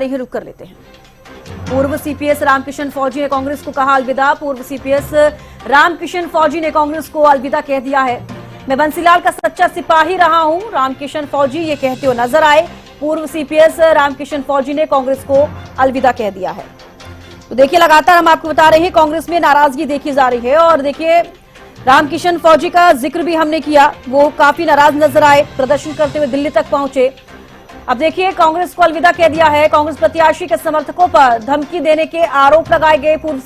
रही है, रुक कर लेते हैं। पूर्व सीपीएस रामकिशन फौजी ने कांग्रेस को कहा अलविदा। पूर्व सीपीएस रामकिशन फौजी ने कांग्रेस को अलविदा कह दिया है। मैं बंसीलाल का सच्चा सिपाही रहा हूं, रामकिशन फौजी ये कहते हुए नजर आए। पूर्व सीपीएस रामकिशन फौजी ने कांग्रेस को अलविदा कह दिया है। तो देखिए, लगातार हम आपको बता रहे हैं कांग्रेस में नाराजगी देखी जा रही है। और देखिए, रामकिशन फौजी का जिक्र भी हमने किया, वो काफी नाराज नजर आए, प्रदर्शन करते हुए दिल्ली तक पहुंचे। अब देखिए, कांग्रेस को अलविदा कह दिया है। कांग्रेस प्रत्याशी के समर्थकों पर धमकी देने के आरोप लगाए गए पूर्व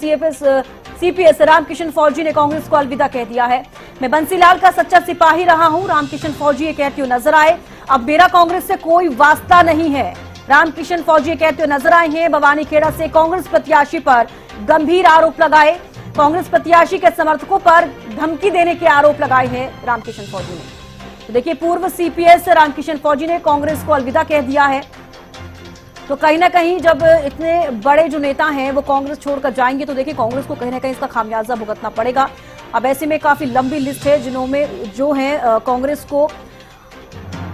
सीपीएस रामकिशन फौजी ने कांग्रेस को अलविदा कह दिया है। मैं बंसीलाल का सच्चा सिपाही रहा हूं, रामकिशन फौजी ये कहते हुए नजर आए। अब मेरा कांग्रेस से कोई वास्ता नहीं है, रामकिशन फौजी कहते हुए नजर आए हैं। बवानीखेड़ा से कांग्रेस प्रत्याशी पर गंभीर आरोप लगाए, कांग्रेस प्रत्याशी के समर्थकों पर धमकी देने के आरोप लगाए हैं रामकिशन फौजी ने। तो देखिए, पूर्व सीपीएस रामकिशन फौजी ने कांग्रेस को अलविदा कह दिया है। तो कहीं ना कहीं जब इतने बड़े जो नेता हैं वो कांग्रेस छोड़कर जाएंगे तो देखिए कांग्रेस को कहीं ना कहीं इसका खामियाजा भुगतना पड़ेगा। अब ऐसे में काफी लंबी लिस्ट है जिनमें जो है कांग्रेस को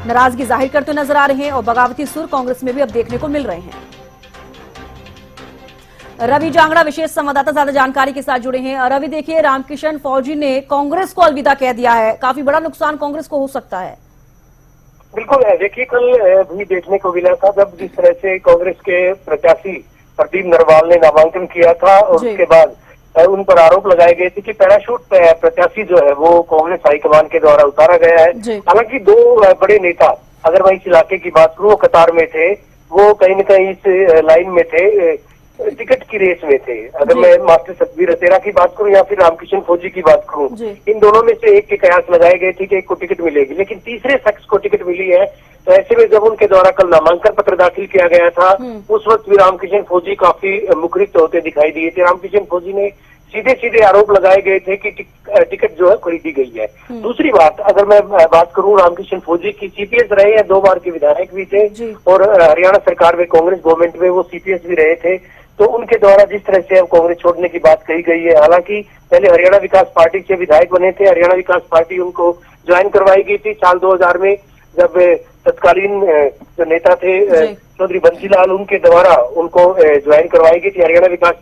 नाराजगी जाहिर करते नजर आ रहे हैं और बगावती सुर कांग्रेस में भी अब देखने को मिल रहे हैं। रवि जांगड़ा विशेष संवाददाता ज्यादा जानकारी के साथ जुड़े हैं। रवि, देखिए, रामकिशन फौजी ने कांग्रेस को अलविदा कह दिया है, काफी बड़ा नुकसान कांग्रेस को हो सकता है। बिल्कुल है। देखिए, कल भी देखने को मिला था जब जिस तरह से कांग्रेस के प्रत्याशी प्रदीप नरवाल ने नामांकन किया था और उसके बाद उन पर आरोप लगाए गए थे कि पैराशूट प्रत्याशी जो है वो कांग्रेस हाईकमान के द्वारा उतारा गया है। हालांकि दो बड़े नेता, अगर मैं इस इलाके की बात करूं, वो कतार में थे, वो कहीं न कहीं इस लाइन में थे, टिकट की रेस में थे। अगर मैं मास्टर सतबीर अतेरा की बात करूं या फिर रामकिशन फौजी की बात करूं, इन दोनों में से एक के कयास लगाए गए थे कि एक को टिकट मिलेगी, लेकिन तीसरे शख्स को टिकट मिली है। तो ऐसे में जब उनके द्वारा कल नामांकन पत्र दाखिल किया गया था, उस वक्त भी रामकिशन फौजी काफी मुखरित होते दिखाई दिए थे। रामकिशन फौजी ने सीधे सीधे आरोप लगाए गए थे कि टिकट जो है खरीदी गई है। दूसरी बात, अगर मैं बात करूं, रामकिशन फौजी की सीपीएस रहे हैं, 2 बार के विधायक भी थे और हरियाणा सरकार में कांग्रेस गवर्नमेंट में वो सीपीएस भी रहे थे। तो उनके द्वारा जिस तरह से अब कांग्रेस छोड़ने की बात कही गई है, हालांकि पहले हरियाणा विकास पार्टी से विधायक बने थे, हरियाणा विकास पार्टी उनको ज्वाइन करवाई गई थी साल 2000 में, जब तत्कालीन जो नेता थे चौधरी बंसीलाल, उनके द्वारा उनको ज्वाइन करवाई गई थी हरियाणा विकास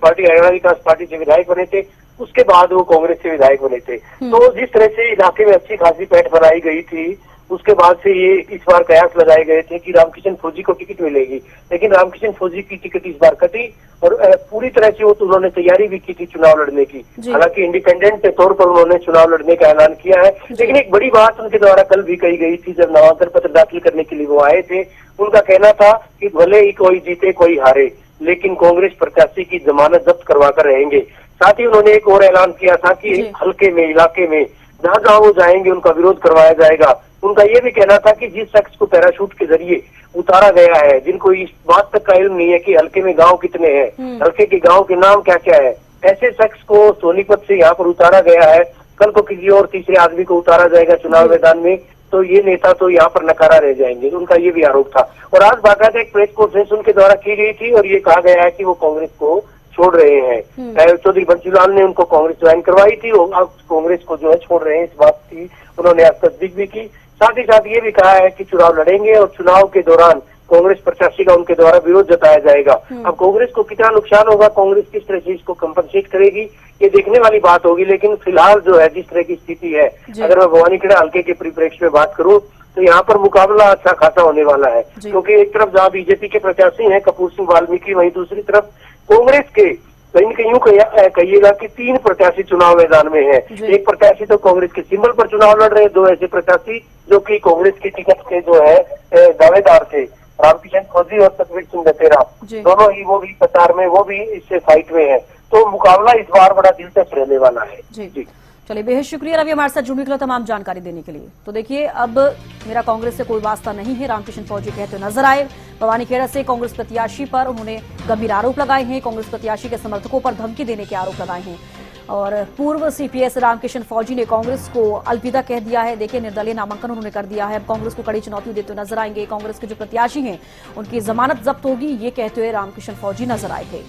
पार्टी से विधायक बने थे। उसके बाद वो कांग्रेस से विधायक बने थे। तो जिस तरह से इलाके में अच्छी खासी पैठ बनाई गई थी, उसके बाद से ये इस बार कयास लगाए गए थे कि रामकिशन फौजी को टिकट मिलेगी, लेकिन रामकिशन फौजी की टिकट इस बार कटी और पूरी तरह से वो तो उन्होंने तैयारी भी की थी चुनाव लड़ने की। हालांकि इंडिपेंडेंट के तौर पर उन्होंने चुनाव लड़ने का ऐलान किया है, लेकिन एक बड़ी बात उनके द्वारा कल भी कही गई थी जब नामांकन पत्र दाखिल करने के लिए वो आए थे। उनका कहना था कि भले ही कोई जीते कोई हारे, लेकिन कांग्रेस प्रत्याशी की जमानत जब्त करवा कर रहेंगे। साथ ही उन्होंने एक और ऐलान किया था कि हल्के में, इलाके में जहां जहां वो जाएंगे उनका विरोध करवाया जाएगा। उनका ये भी कहना था कि जिस शख्स को पैराशूट के जरिए उतारा गया है, जिनको इस बात तक का इल्म नहीं है कि हल्के में गांव कितने हैं, हल्के के गांव के नाम क्या क्या है, ऐसे शख्स को सोनीपत से यहाँ पर उतारा गया है, कल को किसी और तीसरे आदमी को उतारा जाएगा चुनाव मैदान में, तो ये नेता तो यहाँ पर नकारा रह जाएंगे। उनका ये भी आरोप था। और आज बाकायदा एक प्रेस कॉन्फ्रेंस उनके द्वारा की गई थी और ये कहा गया है कि वो कांग्रेस को छोड़ रहे हैं। चौधरी बंसीलाल ने उनको कांग्रेस ज्वाइन करवाई थी और अब कांग्रेस को जो है छोड़ रहे हैं, इस बात की उन्होंने आज तस्दीक भी की। साथ ही साथ ये भी कहा है कि चुनाव लड़ेंगे और चुनाव के दौरान कांग्रेस प्रत्याशी का उनके द्वारा विरोध जताया जाएगा। अब कांग्रेस को कितना नुकसान होगा, कांग्रेस किस तरह से इसको कंपनसेट करेगी, ये देखने वाली बात होगी। लेकिन फिलहाल जो है जिस तरह की स्थिति है, अगर मैं भवानीखेड़ा हल्के के परिप्रेक्ष्य में बात करूं तो यहाँ पर मुकाबला अच्छा खासा होने वाला है, क्योंकि एक तरफ जहाँ बीजेपी के प्रत्याशी हैं कपूर सिंह वाल्मीकि, वहीं दूसरी तरफ कांग्रेस के कहीं यूं कहिएगा कि 3 प्रत्याशी चुनाव मैदान में है। एक प्रत्याशी तो कांग्रेस के सिंबल पर चुनाव लड़ रहे हैं, 2 ऐसे प्रत्याशी जो कि कांग्रेस की टिकट के जो है दावेदार थे, रामकिशन फौजी और सतबीर सिंह अतेरा, दोनों ही वो भी कतार में, वो भी इससे फाइट में है। तो मुकाबला इस बार बड़ा दिलचस्प रहने वाला है। जी चलिए, बेहद शुक्रिया रवि हमारे साथ जुड़ने के लिए, तमाम जानकारी देने के लिए। तो देखिए, अब मेरा कांग्रेस से कोई वास्ता नहीं है, रामकिशन फौजी कहते नजर आए। बवानीखेड़ा से कांग्रेस प्रत्याशी पर उन्होंने गंभीर आरोप लगाए हैं, कांग्रेस प्रत्याशी के समर्थकों पर धमकी देने के आरोप लगाए हैं। और पूर्व सीपीएस रामकिशन फौजी ने कांग्रेस को अलविदा कह दिया है। देखिए, निर्दलीय नामांकन उन्होंने कर दिया है, अब कांग्रेस को कड़ी चुनौती देते नजर आएंगे। कांग्रेस के जो प्रत्याशी हैं उनकी जमानत जब्त होगी, ये कहते हुए रामकिशन फौजी नजर आए थे।